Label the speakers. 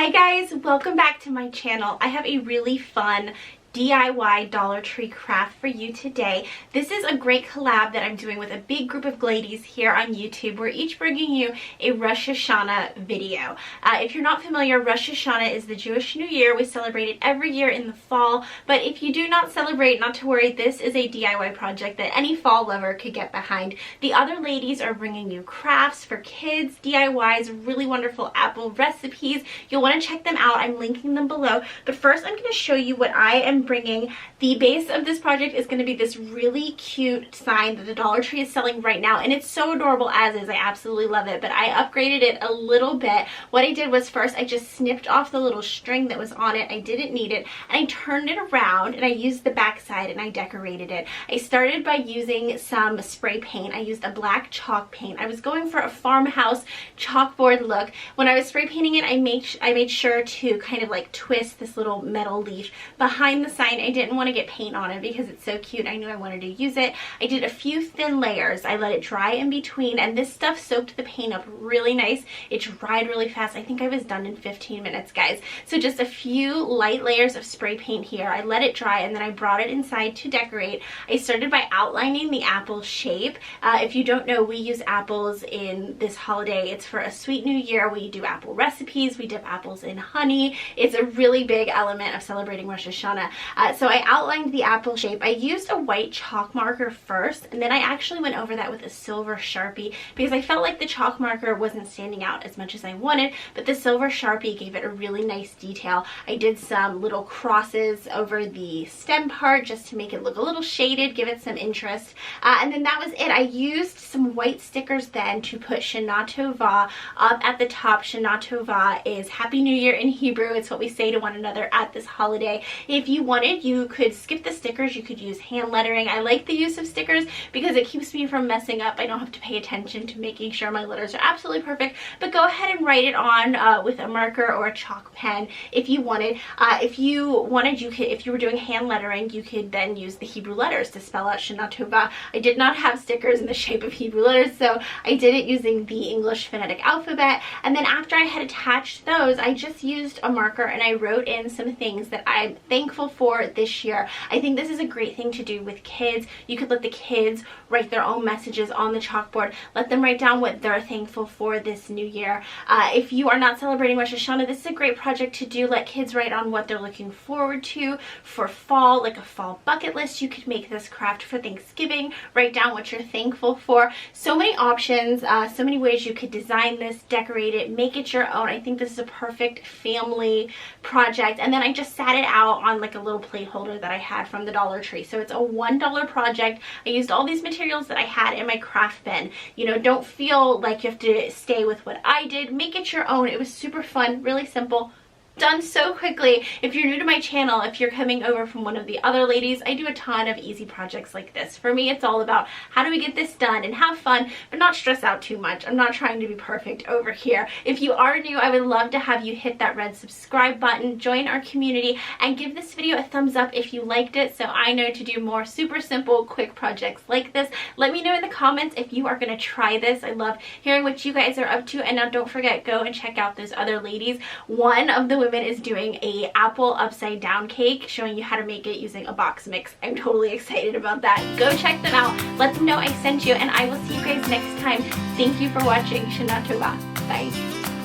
Speaker 1: Hi guys, welcome back to my channel. I have a really fun DIY Dollar Tree craft for you today. This is a great collab that I'm doing with a big group of ladies here on YouTube. We're each bringing you a Rosh Hashanah video. If you're not familiar, Rosh Hashanah is the Jewish New Year. We celebrate it every year in the fall, but if you do not celebrate, not to worry, this is a DIY project that any fall lover could get behind. The other ladies are bringing you crafts for kids, DIYs, really wonderful apple recipes. You'll want to check them out. I'm linking them below, but first I'm going to show you what I am bringing. The base of this project is going to be this really cute sign that the Dollar Tree is selling right now, and it's so adorable as is. I absolutely love it, but I upgraded it a little bit. What I did was first I just snipped off the little string that was on it. I didn't need it, and I turned it around and I used the back side and I decorated it. I started by using some spray paint. I used a black chalk paint. I was going for a farmhouse chalkboard look. When I was spray painting it, I made sure to kind of like twist this little metal leaf behind the sign. I didn't want to get paint on it because it's so cute. I knew I wanted to use it. I did a few thin layers. I let it dry in between, and this stuff soaked the paint up really nice. It dried really fast. I think I was done in 15 minutes, guys. So just a few light layers of spray paint here. I let it dry, and then I brought it inside to decorate. I started by outlining the apple shape. If you don't know, we use apples in this holiday. It's for a sweet new year. We do apple recipes. We dip apples in honey. It's a really big element of celebrating Rosh Hashanah. So I outlined the apple shape. I used a white chalk marker first, and then I actually went over that with a silver Sharpie because I felt like the chalk marker wasn't standing out as much as I wanted, but the silver Sharpie gave it a really nice detail. I did some little crosses over the stem part just to make it look a little shaded, give it some interest, and then that was it. I used some white stickers then to put Shana Tova up at the top. Shana Tova is Happy New Year in Hebrew. It's what we say to one another at this holiday. If you wanted, you could skip the stickers. You could use hand lettering. I like the use of stickers because it keeps me from messing up. I don't have to pay attention to making sure my letters are absolutely perfect, but go ahead and write it on with a marker or a chalk pen if you wanted. If you could, if you were doing hand lettering, you could then use the Hebrew letters to spell out Shana Tova. I did not have stickers in the shape of Hebrew letters, so I did it using the English phonetic alphabet, and then after I had attached those, I just used a marker and I wrote in some things that I'm thankful for this year. I think this is a great thing to do with kids. You could let the kids write their own messages on the chalkboard. Let them write down what they're thankful for this new year. If you are not celebrating Rosh Hashanah, this is a great project to do. Let kids write on what they're looking forward to for fall, like a fall bucket list. You could make this craft for Thanksgiving. Write down what you're thankful for. So many options, so many ways you could design this, decorate it, make it your own. I think this is a perfect family project. And then I just sat it out on like a little plate holder that I had from the Dollar Tree. So it's a $1 project. I used all these materials that I had in my craft bin. You know, don't feel like you have to stay with what I did. Make it your own. It was super fun, really simple. Done so quickly. If you're new to my channel, if you're coming over from one of the other ladies, I do a ton of easy projects like this. For me, it's all about how do we get this done and have fun, but not stress out too much. I'm not trying to be perfect over here. If you are new, I would love to have you hit that red subscribe button, join our community, and give this video a thumbs up if you liked it so I know to do more super simple, quick projects like this. Let me know in the comments if you are going to try this. I love hearing what you guys are up to, and now don't forget, go and check out those other ladies. One of the women is doing a apple upside down cake, showing you how to make it using a box mix. I'm totally excited about that. Go check them out. Let them know I sent you, and I will see you guys next time. Thank you for watching. Shana Tova. Bye.